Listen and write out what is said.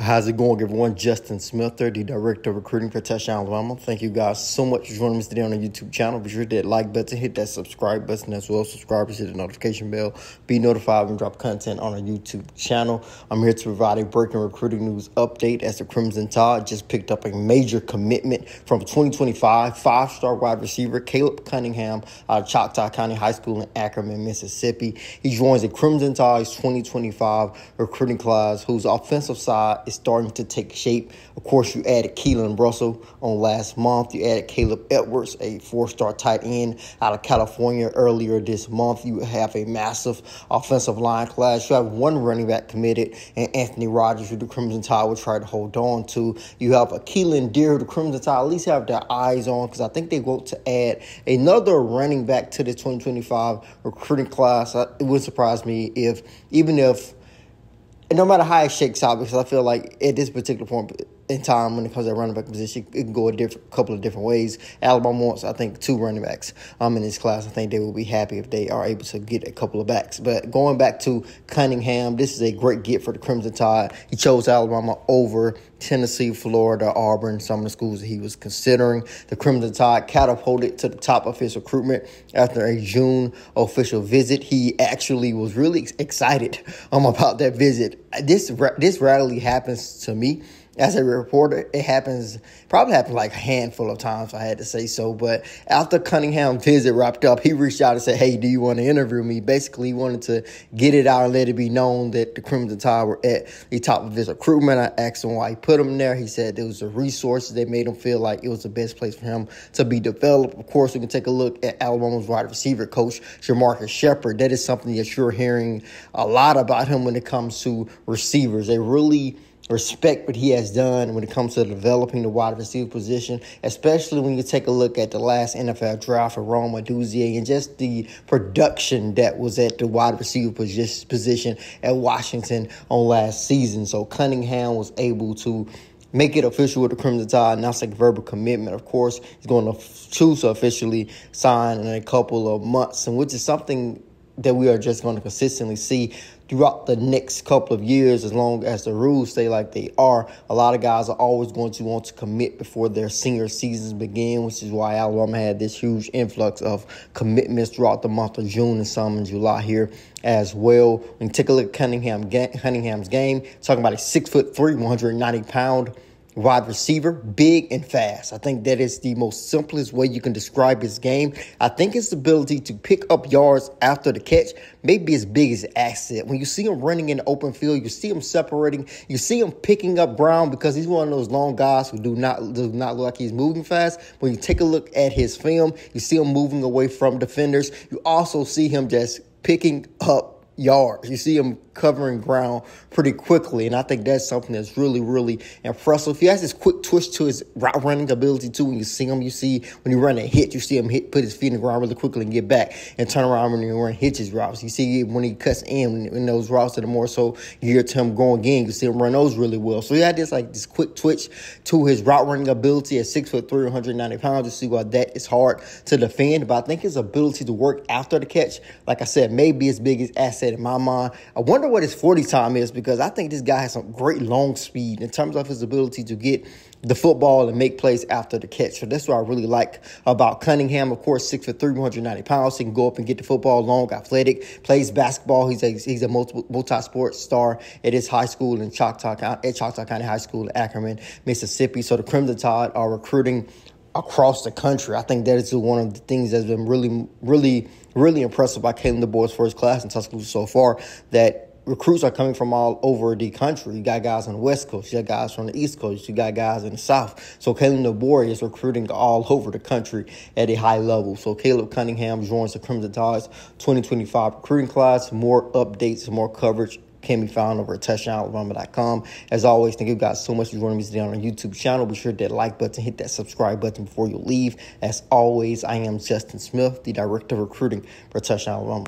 How's it going, everyone? Justin Smith, the Director of Recruiting for Touchdown Alabama. Thank you guys so much for joining us today on the YouTube channel. Be sure to hit that like button, hit that subscribe button as well. Subscribers, hit the notification bell. Be notified when we drop content on our YouTube channel. I'm here to provide a breaking recruiting news update as the Crimson Tide just picked up a major commitment from 2025 five-star wide receiver Caleb Cunningham out of Choctaw County High School in Ackerman, Mississippi. He joins the Crimson Tide's 2025 recruiting class, whose offensive side is starting to take shape. Of course, you added Keelan Russell on last month. You added Caleb Edwards, a four-star tight end out of California earlier this month. You have a massive offensive line class. You have one running back committed, and Anthony Rogers, who the Crimson Tide will try to hold on to. You have a Keelan Deere, who the Crimson Tide at least have their eyes on, because I think they want to add another running back to the 2025 recruiting class. It would surprise me no matter how it shakes out, because I feel like at this particular point in time, when it comes to running back position, it can go a couple of different ways. Alabama wants, I think, 2 running backs in this class. I think they will be happy if they are able to get a couple of backs. But going back to Cunningham, this is a great get for the Crimson Tide. He chose Alabama over Tennessee, Florida, Auburn, some of the schools that he was considering. The Crimson Tide catapulted to the top of his recruitment after a June official visit. He actually was really excited about that visit. This rarely happens to me. As a reporter, probably happened like a handful of times, if I had to say so. But after Cunningham's visit wrapped up, he reached out and said, "Hey, do you want to interview me?" Basically, he wanted to get it out and let it be known that the Crimson Tide were at the top of his recruitment. I asked him why he put him there. He said there was the resources that made him feel like it was the best place for him to be developed. Of course, we can take a look at Alabama's wide receiver coach, Jamarcus Shepard. That is something that you're hearing a lot about him when it comes to receivers. They really respect what he has done when it comes to developing the wide receiver position, especially when you take a look at the last NFL draft for Rome Aduzier and just the production that was at the wide receiver position at Washington on last season. So Cunningham was able to make it official with the Crimson Tide, and that's like verbal commitment. Of course, he's going to choose to officially sign in a couple of months, and which is something that we are just going to consistently see throughout the next couple of years, as long as the rules stay like they are. A lot of guys are always going to want to commit before their senior seasons begin, which is why Alabama had this huge influx of commitments throughout the month of June and some in July here as well. When you take a look at Cunningham's game, talking about a 6'3", 190-pound wide receiver, big and fast. I think that is the most simplest way you can describe his game. I think his ability to pick up yards after the catch may be his biggest asset. When you see him running in the open field, you see him separating, you see him picking up ground, because he's one of those long guys who do not look like he's moving fast. When you take a look at his film, you see him moving away from defenders. You also see him just picking up yards. You see him covering ground pretty quickly, and I think that's something that's really, really impressive. He has this quick twitch to his route running ability too. When you see him, you see when he run a hit, you see him put his feet in the ground really quickly and get back and turn around when he run hitches routes. You see when he cuts in those routes that are more so geared to him going again, you see him run those really well. So he had this quick twitch to his route running ability at 6'3", 190 pounds. You see why that is hard to defend, but I think his ability to work after the catch, like I said, may be his biggest asset in my mind. I wonder what his 40 time is, because I think this guy has some great long speed in terms of his ability to get the football and make plays after the catch. So that's what I really like about Cunningham. Of course, 6'3", 190 pounds. He can go up and get the football, long, athletic, plays basketball. He's a multi-sport star at his high school in Choctaw County High School in Ackerman, Mississippi. So the Crimson Tide are recruiting across the country. I think that is one of the things that's been really, really, really impressive by Caleb the boys' first class in Tuscaloosa so far, that recruits are coming from all over the country. You got guys on the West Coast. You got guys from the East Coast. You got guys in the South. So Caleb the boy is recruiting all over the country at a high level. So Caleb Cunningham joins the Crimson Tide's 2025 recruiting class. More updates, more coverage can be found over at touchdownalabama.com. As always, thank you guys so much for joining me today on our YouTube channel. Be sure to hit that like button, hit that subscribe button before you leave. As always, I am Justin Smith, the Director of Recruiting for Touchdown Alabama.